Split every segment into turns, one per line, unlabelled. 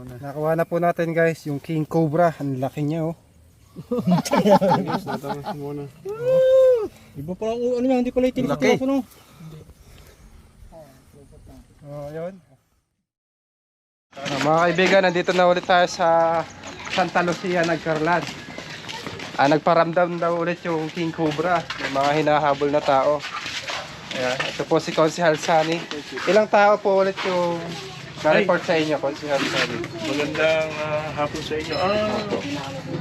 Nakuha na po natin guys yung King Cobra. Ang laki niya oh.
Iba pa lang ano niya, hindi pala itin sa
Laki.
telepono.
Oh, yun. Mga kaibigan, nandito na ulit tayo sa Santa Lucia, Nagcarlan. Nagparamdam daw ulit yung King Cobra. May mga hinahabol na tao. Ayan, ito po si Consihal Sani. Ilang tao po ulit yung na-report sa inyo, Consihal Sani?
Magandang hapon sa inyo.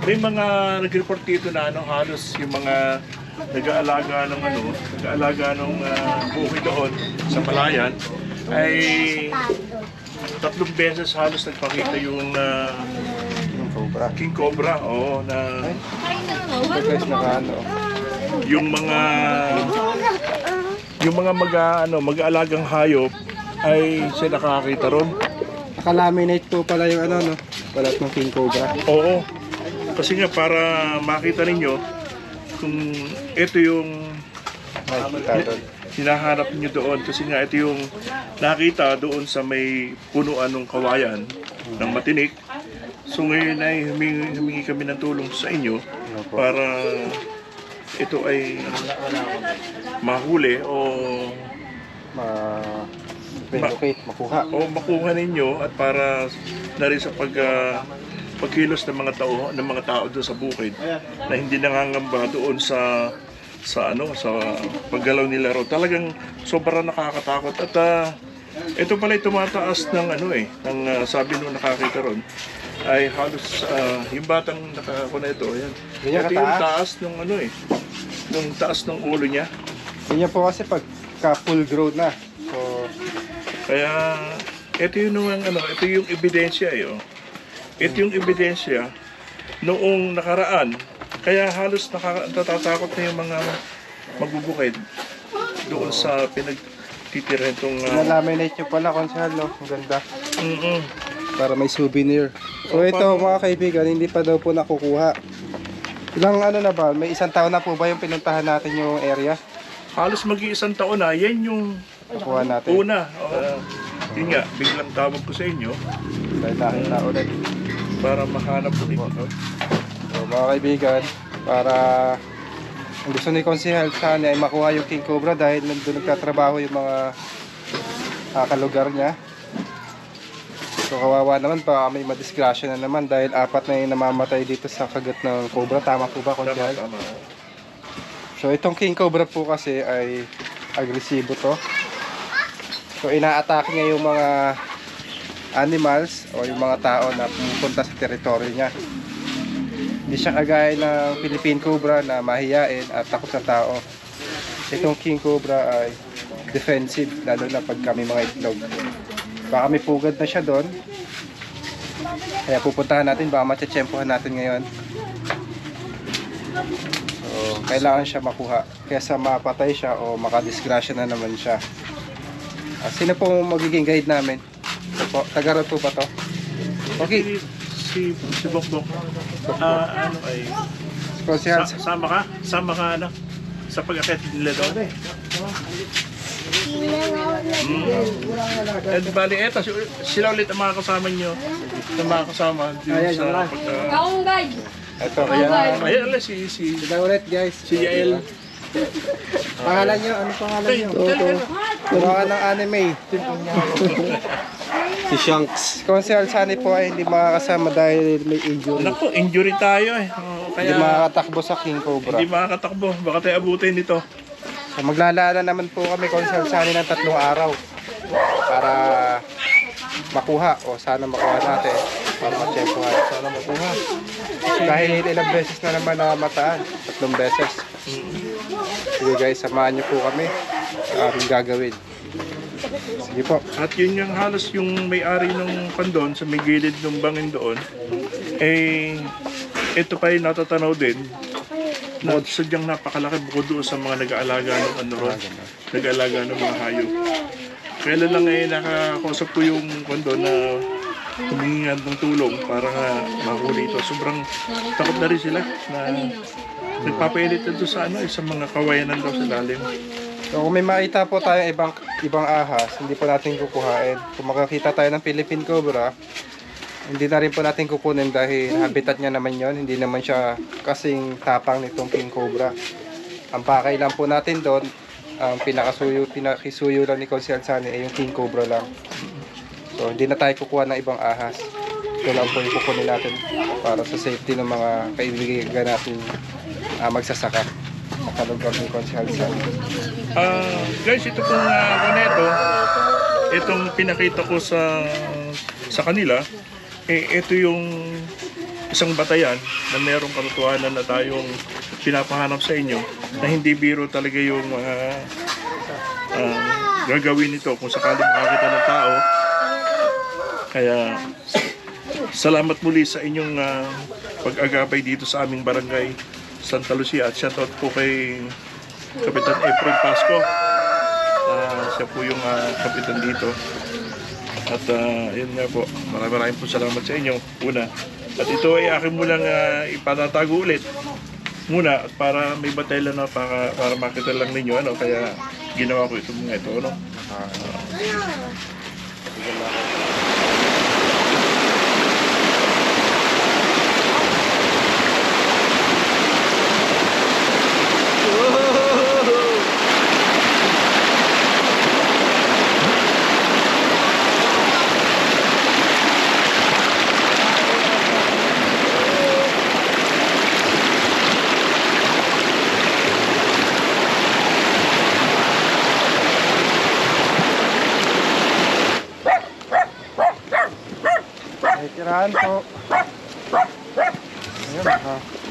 May mga nag-report dito na halos yung mga nag-aalaga ng buhay doon sa Palayan ay 3 beses halos nagpakita yung
Cobra.
King Cobra. Oo, na
Ito guys, nakaano.
yung mga mag-aalagang hayop ay siya nakakita ron.
Nakalaminate po pala yung ano, no? Balat ng King Cobra.
Oo. Kasi nga para makita ninyo kung ito yung hinahanap niyo doon, kasi nga ito yung nakita doon sa may punuan ng kawayan ng matinik. So ngayon ay humingi kami ng tulong sa inyo para ito ay mahuli o
relocate, makuha.
o makuha ninyo, at para na rin sa pagkilos ng mga tao doon sa bukid na hindi nangangamba doon sa paggalaw nila ro. Talagang sobrang nakakatakot, at ito pala tumataas ng sabi nung nakakita ron ay halos yung batang nakakuna ito, ayan.
Ganyan
Ito yung
kataas?
taas ng yung taas ng ulo niya.
Ganyan po kasi pagka full grown na. So,
Kaya ito yung ebidensya Ito yung ebidensya noong nakaraan. Kaya halos natatakot na yung mga magbubukid doon sa pinagtitirahan itong
nalaminate nyo pala, Consihal, no? Ang ganda. Para may souvenir. So ito mga kaibigan, hindi pa daw po nakukuha. Ilang na ba? May 1 taon na po ba yung pinuntahan natin yung area?
halos mag-iisang taon na. Yan yung
Nakuha natin.
una. Yun nga, biglang tawag ko sa inyo
Dahil nakita ulit.
para mahanap ko dito.
So mga kaibigan, para ang gusto ni Consihal sana ay makuha yung King Cobra dahil nandun nagtatrabaho yung mga kalugar niya. So kawawa naman pa, may madisgrasya na naman dahil 4 na yung namamatay dito sa kagat ng Cobra. Tama po ba, Consihal?
Tama.
So itong King Cobra po kasi ay agresibo to. So ina-attack niya yung mga animals o yung mga tao na pumupunta sa teritoryo niya. Hindi siya kagaya ng Philippine Cobra na mahiyain at takot sa tao. Itong King Cobra ay defensive, lalo na pag kami mga itlog. Baka may pugad na siya doon. Kaya pupuntahan natin, baka matsyempohan natin ngayon. So, kailangan siya makuha. Kesa mapatay siya o makadisgrasya na naman siya. Sino po magiging guide namin? Ito po, taga-road po ba to? Okay.
Si Bokbok.
Consihal,
Sama ka sa pag-akit nila doon. At bali, eto, sila ulit ang mga kasama nyo. Ang mga kasama dito sa
Kaong guide.
ito, ayan.
Ayan, si
Sila ulit guys.
Si Yael.
Pangalan nyo? Ano pangalan nyo? Kumawa ng anime.
Si Shanks.
Consihal Sani po ay hindi makakasama dahil may injury.
Naku, injury tayo eh.
Hindi
Kaya
makakatakbo sa King Cobra.
hindi makakatakbo. Baka tayo abutin dito.
So, maglalaan naman po kami Consihal Sani ng 3 araw para makuha o sana makuha natin para ma-checkpohan. Sana makuha. Dahil ilang beses na naman namataan. 3 beses. Sige guys, samahan niyo po kami sa aming gagawin. Sige po.
At yun yung halos yung may-ari ng pandon sa may gilid ng bangin doon. Eh, ito pa yung natatanaw din. Na sadyang napakalaki bukod doon sa mga nag-aalaga ng nag-aalaga ng mga hayop. Kailan lang nakakausap ko yung pandon na humingi ng tulong para mahuli ito. Sobrang takot na rin sila na nagpapainit na doon sa sa mga kawayanan daw sa lalim.
So kung may makita po tayong ibang ahas, hindi po natin kukuhain. Kung makakita tayo ng Philippine Cobra, Hindi na rin po natin kukunin dahil habitat niya naman yon. Hindi naman siya kasing tapang nitong king cobra. Ang pakay lang po natin doon, ang pinakisuyo lang ni Consiel Sunny ay yung king cobra lang. So hindi na tayo kukuha ng ibang ahas. Ito lang po yung kukunin natin para sa safety ng mga kaibigan natin magsasaka sa lugar ni Consiel Sunny.
Guys, ito pong ganito, itong pinakita ko sa kanila, ito yung isang batayan na mayroong katotohanan na tayong pinapahanap sa inyo na hindi biro talaga yung gagawin nito kung sakaling makakita ng tao. Kaya salamat muli sa inyong pag-agapay dito sa aming barangay Santa Lucia at shoutout po kay Kapitan Efren Pasco. Siya po yung kapitan dito. At yun nga po, maraming po salamat sa inyo una. At ito ay akin mo lang ipatatago ulit muna at para may batay lang na para makita lang ninyo ano, kaya ginawa ko ito mga ito ano.
May tirahan po. Ayan,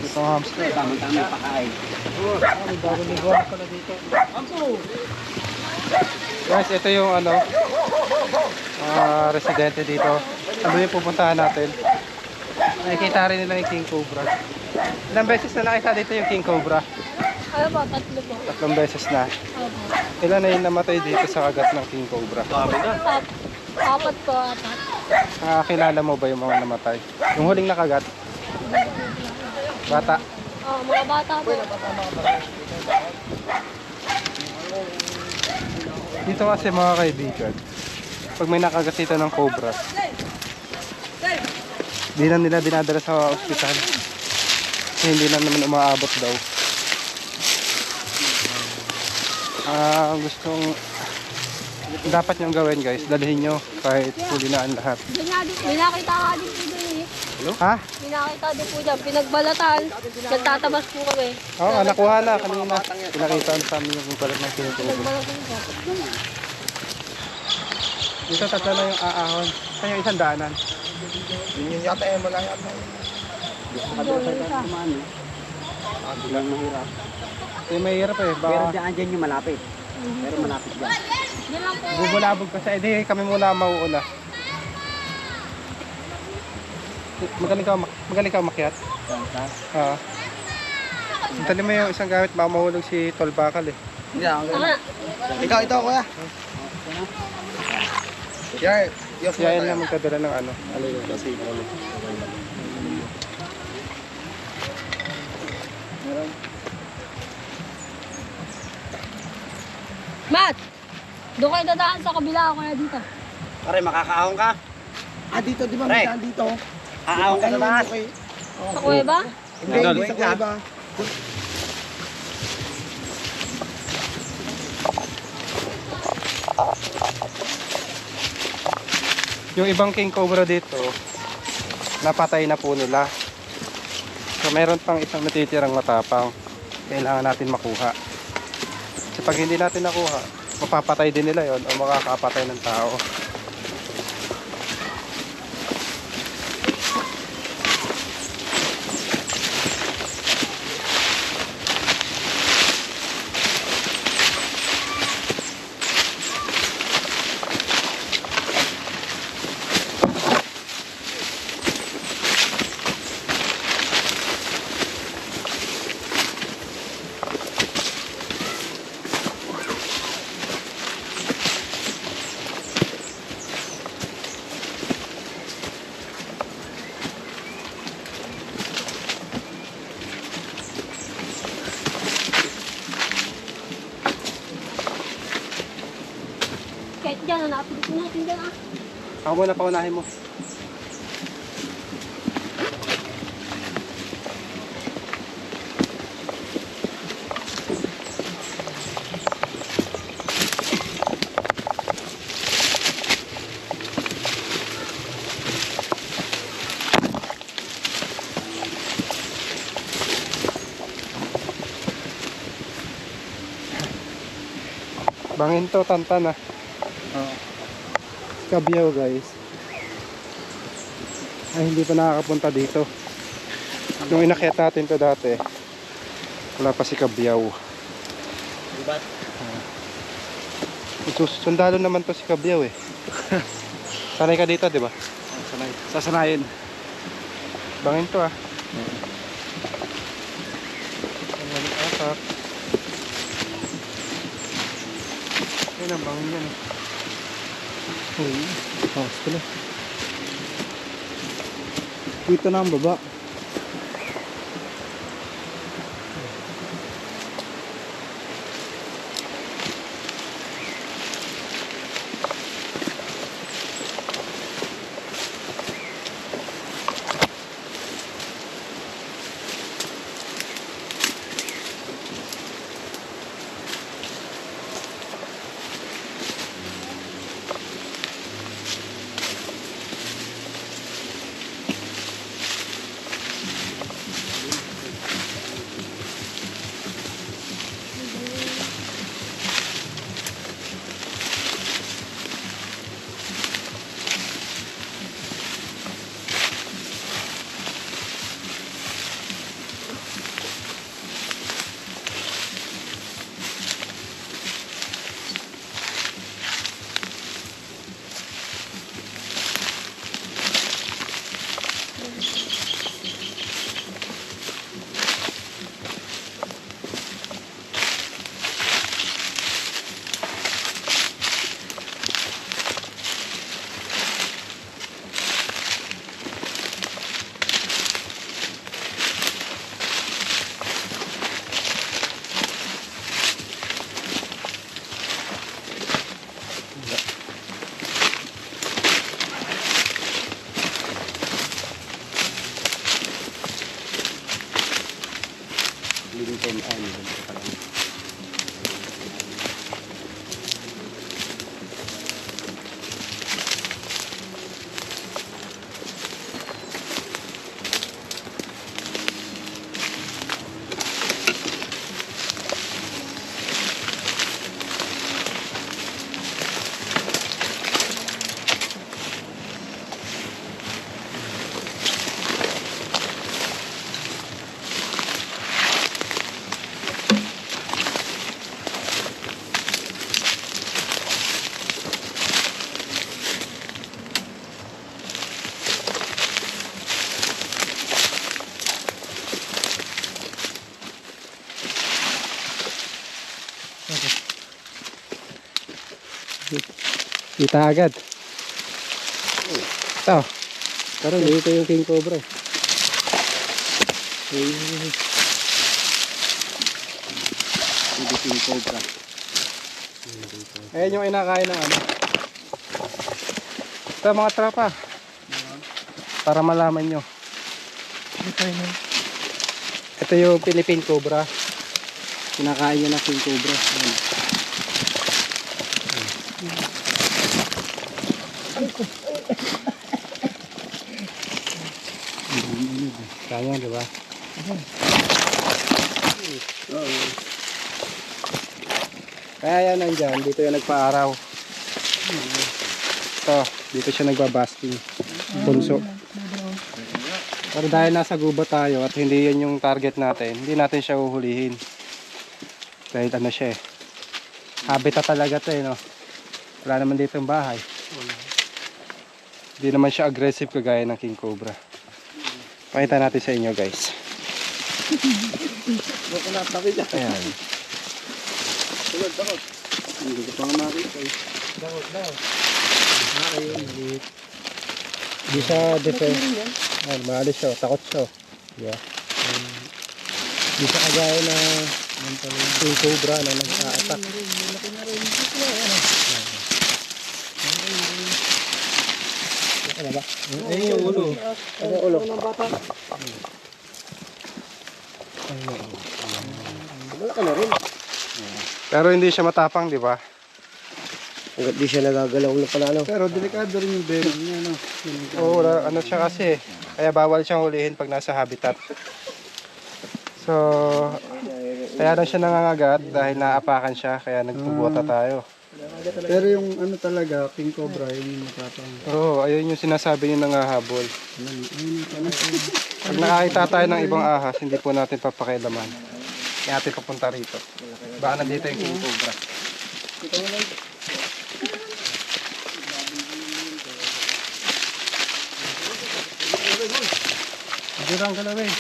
ito ang hamster.
Tama-tama pakain.
May bagong liguan pala dito. Guys, ito yung residente dito. Ano yung pupuntahan natin? Nakikita rin nila yung king cobra. Ilang beses na nakita dito yung king cobra?
Ano po, 3 po.
3 beses na.
Opo.
Ilan na yung namatay dito sa kagat ng king cobra?
4 po, 4.
Nakakilala mo ba yung mga namatay? Yung huling nakagat? Bata.
Mga bata po.
Dito kasi mga kaibigan, pag may nakagat dito ng cobra, di na nila dinadala sa ospital. Kasi hindi na naman umaabot daw. Gustong dapat niyong gawin guys, dalhin nyo kahit huli na ang lahat.
May nakita ka din po dun eh.
Ha?
May nakita din po dyan. Pinagbalatan. Nagtatabas po kami.
Oo, nakuha na kanina. Pinakita sa amin yung balat ng kinukuha.
Pinagbalatan po.
Dito tatlo na yung aahon. Saan yung isang daanan?
Yun yata eh, wala yata. Bilang mahirap.
Eh, mahirap eh.
Pero
Baka
dyan yung malapit. Pero malapit dyan.
Yan lang po.
bubulabog kasi. Eh, di kami muna mauuna. Magaling ka umakyat? Oo. Dali mo yung isang gamit, baka mahulog si Tol Bakal eh.
Ikaw, ito kuya. Yar,
Kaya yun na magkadala ng ano.
Matt! Doon kayo dadaan sa kabila ako kaya dito.
Pare, makakaahon ka? Dito, di ba? May daan dito. Aahon ka sa taas.
Sa kuweba?
Hindi, sa kuweba.
Yung ibang king cobra dito, napatay na po nila. So meron pang isang natitirang matapang. Kailangan natin makuha. Kasi pag hindi natin nakuha, mapapatay din nila yon o makakapatay ng tao.
Kahit dyan, napilit natin dyan ah.
Ako muna, paunahin mo. Bangin to, tantan ah. Kabyaw guys. Ay, hindi pa nakakapunta dito. Nung inakyat natin to dati, wala pa si Kabyaw.
Diba?
Sundalo naman to si Kabyaw eh. Sanay ka dito, di ba?
Sanay. Sasanayin.
Bangin to ah. Atak. Ayun ang bangin yan eh. Uy, taas pala. Dito na ang baba. Kita agad. Ito. Pero dito yung king cobra.
Dito yung cobra.
Ayan yung inakain ng ano. Ito mga tropa. Para malaman nyo. Ito yung Philippine cobra. Kinakain niya ng king cobra. Ayan. Kaya, di ba? Kaya yan nandyan, dito yung nagpa-araw. Ito, dito siya nagbabasking. Bunso. Pero dahil nasa gubat tayo at hindi yan yung target natin, hindi natin siya uhulihin. Dahil ano siya eh. Habitat talaga to eh, no? Wala naman dito yung bahay. Hindi naman siya aggressive kagaya ng king cobra. Pakita natin sa inyo guys. Ayan.
Hindi ko pa nga makita eh.
Hindi siya defense. Ayan, maalis siya. Takot siya. Yeah. Hindi siya kagaya na king cobra na nag-a-attack. Ano ba? Ayun yung ulo. Ano yung ulo?
Malaki na rin.
Pero hindi siya matapang, di ba?
Hanggat di siya nagagalaw na pala, no?
Pero delikado rin yung bearing niya, no? Oo, ano siya kasi. Kaya bawal siyang hulihin pag nasa habitat. So, Kaya lang siya nangangagat dahil naapakan siya, kaya nagpubuta tayo.
Pero yung ano talaga, king cobra, yun yung matapang.
Oo, ayun yung sinasabi niyo nangahabol.
Ayun pala.
Pag nakakita tayo ng ibang ahas, hindi po natin papakialaman. Kaya natin papunta rito. Baka nandito yung king cobra. Dirang ka na rin.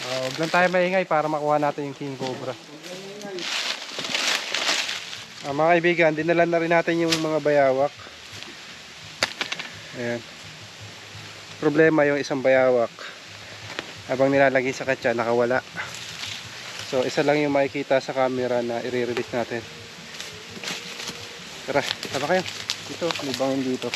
Huwag lang tayo maingay para makuha natin yung king cobra. Mga kaibigan, dinala na rin natin yung mga bayawak. Ayan. Problema yung isang bayawak. Habang nilalagay sa katsa, nakawala. So, isa lang yung makikita sa camera na i-release natin. Tara, tama kayo. Dito, may bangin dito.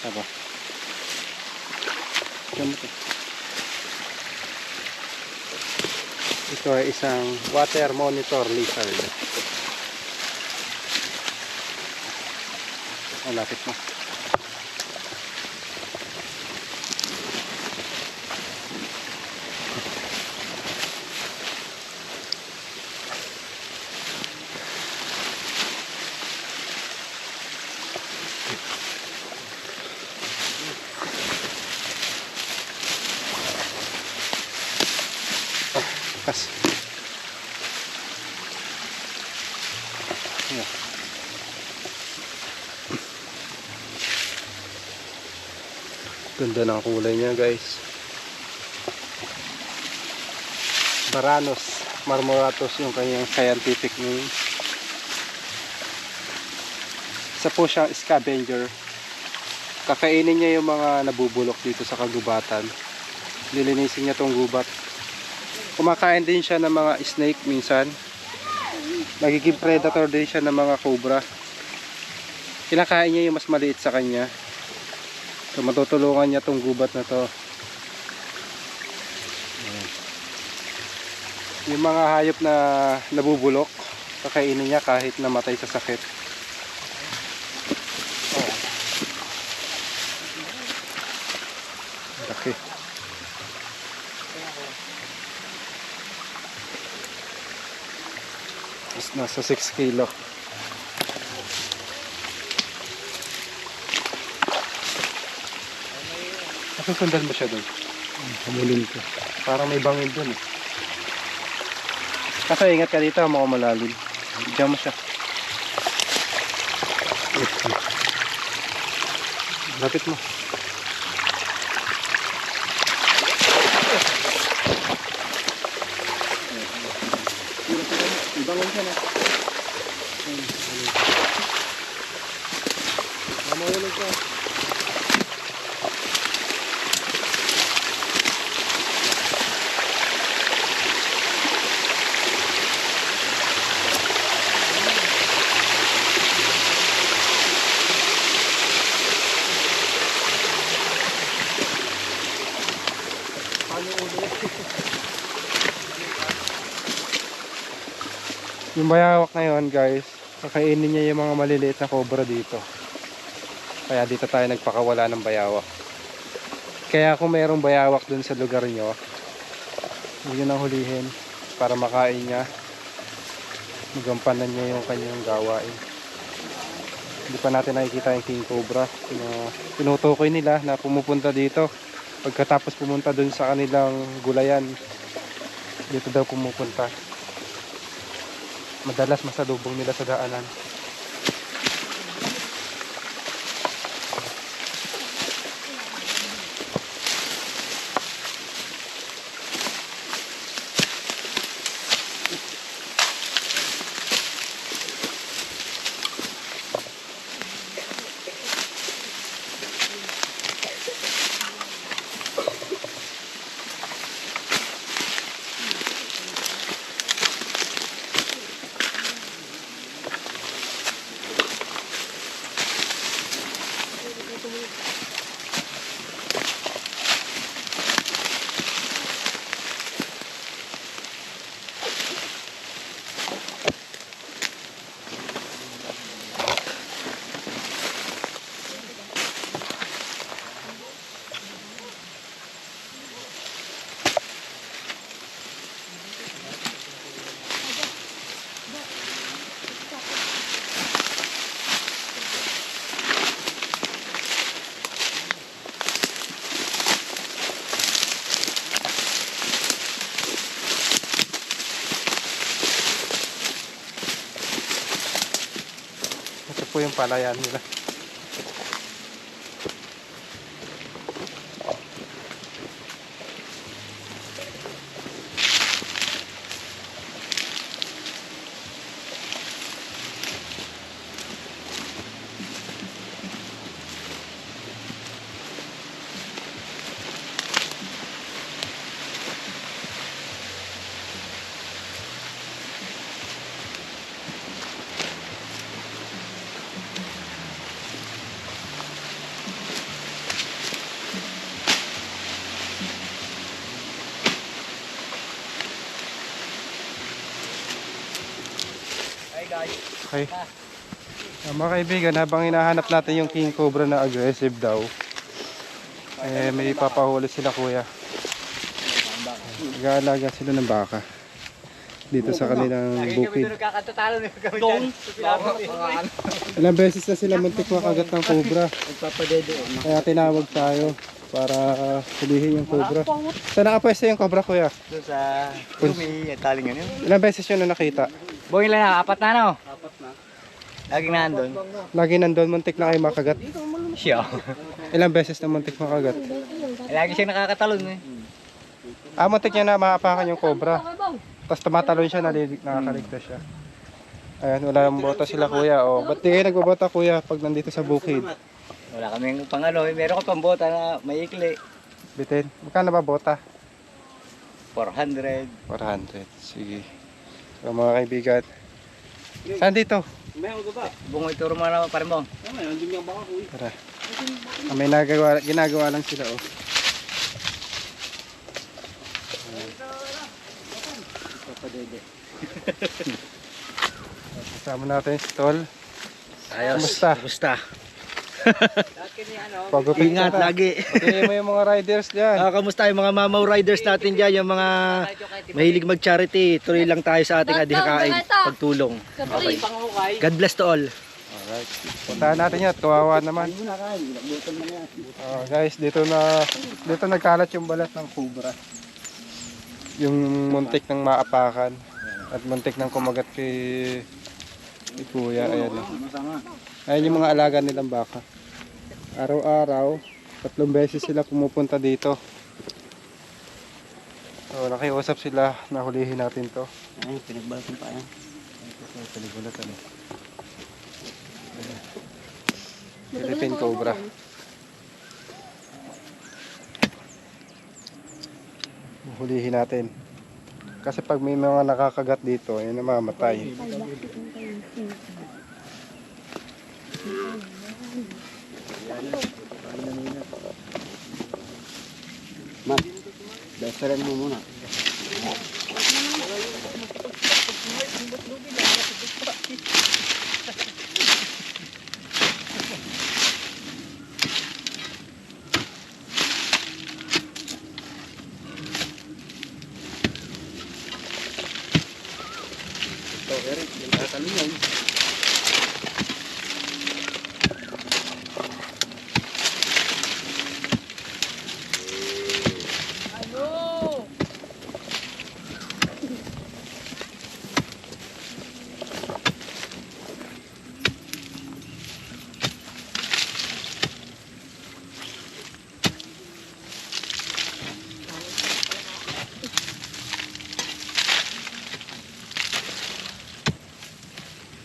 Tama. Ito ay isang water monitor lizard. Ang lapit mo. Kas. Yeah. Ganda ng kulay niya, guys. Varanus marmoratus yung kanyang scientific name. Isa po siyang scavenger. Kakainin niya yung mga nabubulok dito sa kagubatan. Lilinisin niya tong gubat. Kumakain din siya ng mga snake minsan. Nagiging predator din siya ng mga cobra. Kinakain niya yung mas maliit sa kanya. So matutulungan niya tong gubat na to. Yung mga hayop na nabubulok, kakainin niya kahit namatay sa sakit. Okay. Nasa 6 kilo. Nasusundan mo siya doon? Hamulin ko. Parang may bangin doon eh. Kasi ingat ka dito, mga malalim. Diyan mo siya. Lapit mo.
Bangon ka na. Mamahulog ka.
Yung bayawak na yun, guys, kakainin niya yung mga maliliit na cobra dito. Kaya dito tayo nagpakawala ng bayawak. Kaya kung mayroong bayawak dun sa lugar nyo, huwag nyo nang hulihin para makain niya. Magampanan niya yung kanyang gawain. Hindi pa natin nakikita yung king cobra. Tinutukoy nila na pumupunta dito. Pagkatapos pumunta dun sa kanilang gulayan, dito daw pumupunta. Madalas masalubong nila sa daanan. po yung palayan nila. Okay. Mga kaibigan, habang hinahanap natin yung king cobra na aggressive daw, may ipapahuli sila kuya. Nag-aalaga sila ng baka dito sa kanilang bukid. Ilang beses na sila muntik makagat ng cobra. Kaya tinawag tayo para hulihin yung cobra. Saan nakapwesto yung cobra kuya?
Doon sa Lumi, talingan yun.
Ilang beses yun na nakita?
Buhay lang na, 4 na no? 4 na. Laging nandun.
Lagi nandun, muntik na kayo makagat.
Siya.
Ilang beses na muntik makagat?
Lagi siya nakakatalon eh.
Muntik niya na maapakan yung cobra. Tapos tumatalon siya, nakakaligtas siya. Ayan, wala nang bota sila kuya. O, ba't di kayo nagbobota kuya pag nandito sa bukid?
Wala kaming pangano, meron ko pang bota na maikli.
Bitin. Magkano ba bota?
400.
400. Sige. So, mga kaibigan. Saan dito?
Bungoy turo mo na pa rin mo.
Tara. May ginagawa lang sila oh. Kasama natin si Tol.
Ayos.
Kumusta? Pagupit
Ingat
ka.
lagi.
Pagkaya mo yung mga riders dyan.
Kamusta yung mga mamaw riders natin dyan, yung mga mahilig mag-charity. Tuloy lang tayo sa ating adhikain, pagtulong. Okay. God bless to all.
Alright. Puntahan natin yan. Kawawa naman. Guys, dito nagkalat yung balat ng cobra. Yung muntik ng maapakan. At muntik ng kumagat kay kuya. Ayan. Ayan yung mga alaga nilang baka. Araw-araw, 3 beses sila pumupunta dito. So, nakiusap sila na hulihin natin to.
Ay, pinagbalatan pa yan.
Pinagbalatan eh. Philippine cobra. Hulihin natin. Kasi pag may mga nakakagat dito, ay namamatay.
Besaran mo muna.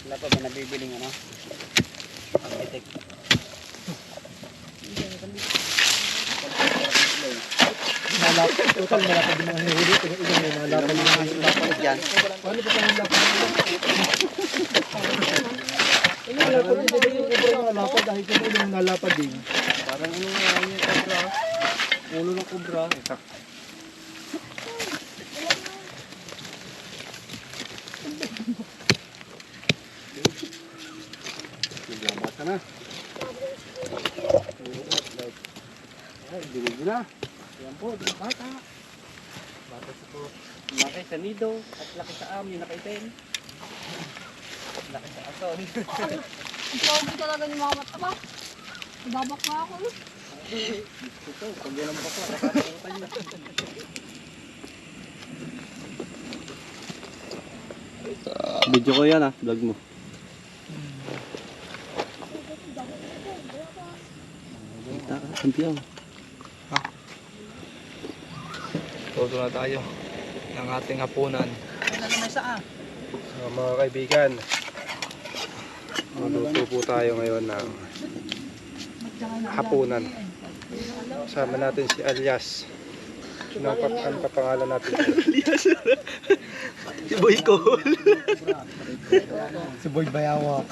Wala pa ba nabibiling ano? Pang-itik. Malapit. Total malapit din ang huli. Tingnan mo malapit din ang malapit dyan. Paano ba ang malapit? Malapit dahil kung yung nalapad din. Parang ano nga yung cobra. Ulo ng cobra. Bata na. Ay, dinig na. Yan po, bata. Bata sa po. Laki sa nido at laki sa yung nakaitin. Laki sa ason.
Ang pogi talaga ni mga mata ba? Babak na ako.
Ito, pag yan ang bako, nakakapuntan na.
Video ko yan vlog mo.
Kampiyon. Todo na tayo ng ating hapunan.
So, mga kaibigan, magluto po tayo ngayon ng hapunan. Kasama natin si Alias. Ano pa pangalan natin?
Si Boy Cole. Si Boy Bayawak.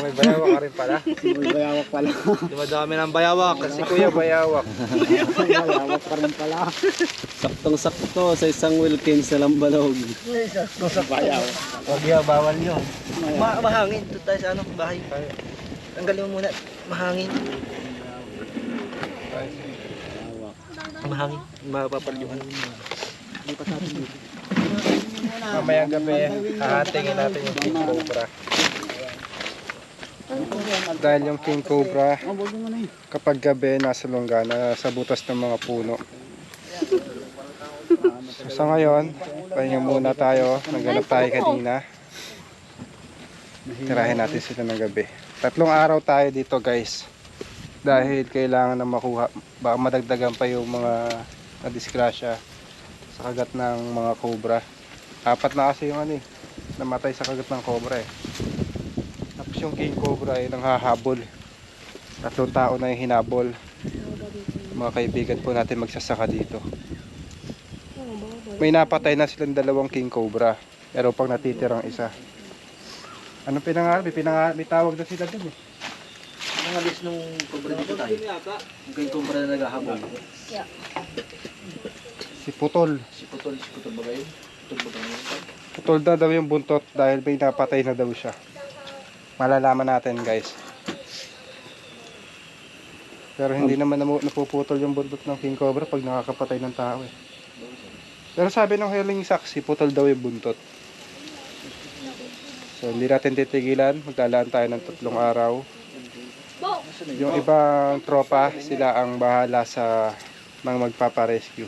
May bayawak ka rin pala.
Si Boy Bayawak pala. Dumadami ng bayawak.
Si Kuya Bayawak.
Bayawak pa rin pala. Saktong-sakto sa isang Wilkins na lambalog. Sakto sa bayawak. Huwag yan, bawal yun. Mahangin. Ito tayo sa bahay. Tanggalin mo muna. Mahangin. Mahangin. Mapapalyuhan.
Mamayang gabi, hahatingin natin yung King Cobra. Dahil yung King Cobra, kapag gabi, nasa lungga, sa butas ng mga puno. So, sa ngayon, pahinga muna tayo. Naghanap tayo kanina. Tirahin natin sila ng gabi. 3 araw tayo dito, guys. Dahil kailangan na makuha, baka madagdagan pa yung mga nadisgrasya sa kagat ng mga cobra. 4 na kasi yung namatay sa kagat ng cobra eh. Tapos yung King Cobra ay nanghahabol. 3 tao na yung hinabol. Mga kaibigan po natin magsasaka dito. May napatay na silang 2 King Cobra. Pero pang natitirang isa. Anong pinangarap? May tawag na sila dun eh.
Ang alis nung cobra dito tayo. Yung kay cobra na naghahabol.
Si Putol.
Si Putol ba kayo? Putol ba kayo?
Putol na daw yung buntot dahil may napatay na daw siya. Malalaman natin, guys. Pero hindi naman napuputol yung buntot ng King Cobra pag nakakapatay ng tao eh. Pero sabi ng huling saksi, putol daw yung buntot. So hindi natin titigilan, maglalaan tayo ng 3 araw. Yung ibang tropa, sila ang bahala sa mga magpaparescue.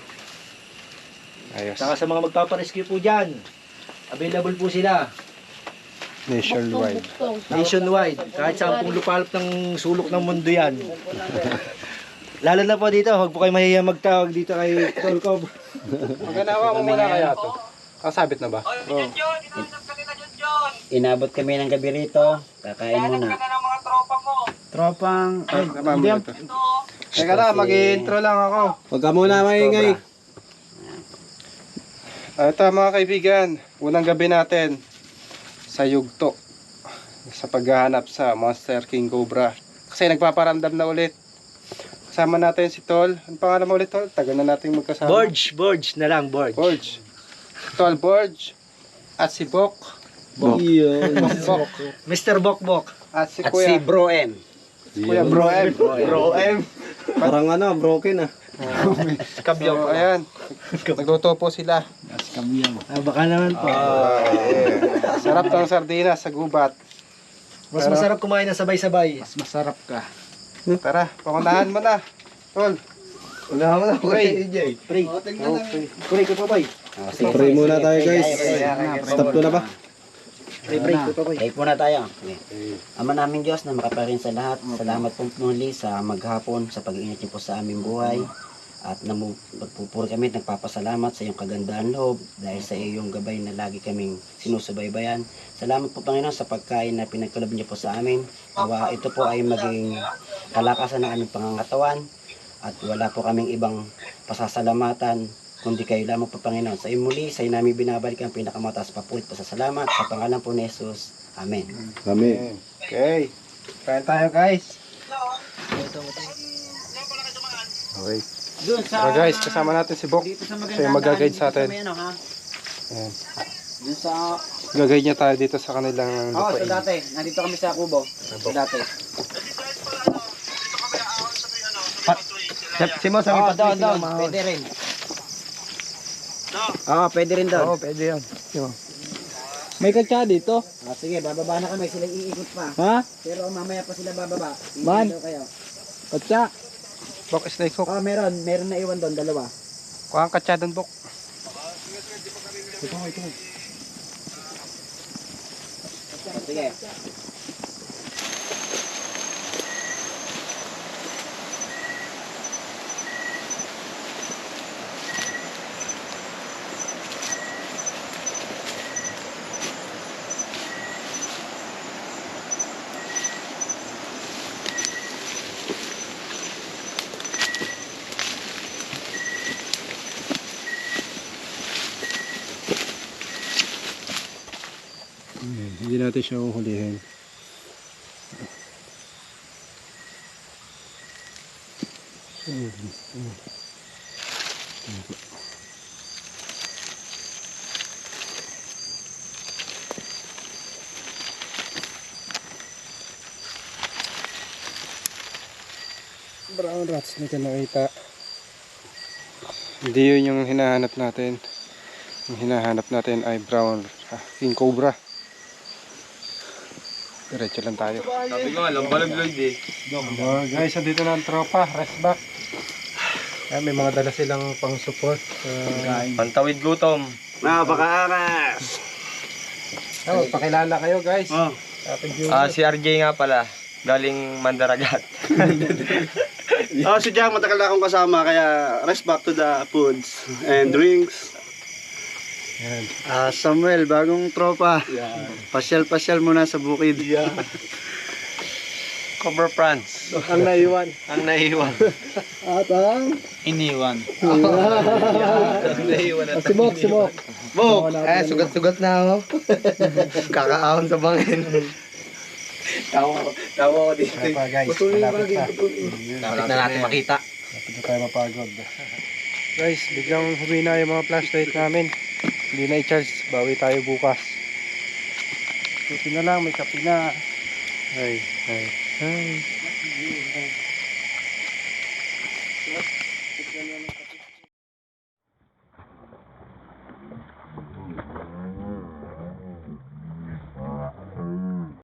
Ayos.
Saka sa mga magpaparescue po dyan, available po sila.
Nationwide.
Nationwide. Kahit saan pong lupalop ng sulok ng mundo yan. Lalo na po dito, huwag po kayo mahiya magtawag dito kay Tol Cobra.
Maganawa mo muna kaya to. Kasabit na ba?
Oh.
Inabot kami ng gabi rito, kakain muna. Tropang,
Hindi yan. Teka lang, mag-intro lang ako.
Huwag ka muna maingay.
Ito mga kaibigan, unang gabi natin sa yugto. Sa paghahanap sa Monster King Cobra. Kasi nagpaparamdam na ulit. Kasama natin si Tol. Ano pangalan mo ulit, Tol? Tagal na natin magkasama.
Borge na lang, Borge.
Borge. Tol Borge. At si Bok.
Bok.
Bok.
Mr. Bokbok.
At si
at
Kuya.
si Bro M.
Kuya Bro M.
Bro M. Parang broken
So, ayan. Nagluto po sila.
Baka naman po.
Sarap ng sardinas sa gubat.
Mas masarap kumain ng sabay-sabay.
Masarap ka.
Tara, pangunahan mo na. Tol.
Wala mo na.
Pray.
Pray.
Okay.
Pray ko pa, boy.
Pray muna tayo guys.
Stop ko na ba? Pray ko pa, boy.
Pray muna tayo. Okay. Ama namin Diyos na makaparin sa lahat. Salamat po muli sa maghapon, sa pag-iingat niyo po sa aming buhay. At magpupuri kami at nagpapasalamat sa iyong kagandaan loob dahil sa iyong gabay na lagi kaming sinusubaybayan. Salamat po Panginoon sa pagkain na pinagkaloob niyo po sa amin. Nawa ito po ay maging kalakasan ng aming pangangatawan at wala po kaming ibang pasasalamatan kundi kayo lamang po Panginoon. Sa iyo muli, sa iyo namin binabalik ang pinakamataas papulit pasasalamat sa pangalan po ni Jesus. Amen.
Amen. Okay. Kain tayo guys. Okay.
Doon
So guys, kasama natin si Bok.
dito sa
Siya yung mag-guide sa atin.
Ano, ha?
Ayan.
Doon sa
Gagay niya tayo dito sa kanilang
so
lupain.
dati, nandito kami sa Kubo. So dati.
Si Mo, sa may
Doon. Pwede rin. Pwede rin doon.
Oo, pwede yan. May katsa dito.
Sige, bababa na kami. Sila iikot pa.
Ha?
Pero mamaya pa sila bababa.
Man.
Iikot kayo.
Katsa.
Bok, snake hook.
Meron. Meron na iwan doon. Dalawa.
Kuha ang katsa doon, Bok.
Sige.
Hindi natin siya uhulihin. Brown rats na nakita. Hindi yun yung hinahanap natin. Yung hinahanap natin ay brown king cobra. Diretso lang tayo.
Sabi ko nga, lambalag Lloyd eh.
Guys, andito na ang tropa. Rest back. May mga dala silang pang support.
Pantawid gutom.
Napaka-angas!
Pakilala kayo guys.
Si RJ nga pala. Galing Mandaragat.
Si Jack, matagal na akong kasama, kaya rest back to the foods and drinks.
Yan.
Samuel, bagong tropa. Pasyal-pasyal muna sa bukid.
Cobra France.
Ang naiwan.
Ang naiwan.
At ang...
Iniwan.
Sumok. Bok!
Sugat-sugat na ako. Kakaahon sa bangin. Tawa ko dito.
Pa guys, malapit na.
Dapat na natin makita.
Malapit na tayo mapagod. Guys, biglang humina yung mga flashlight namin. Hindi na i-charge. Bawi tayo bukas. Kapi na lang, may kapi na. Ay.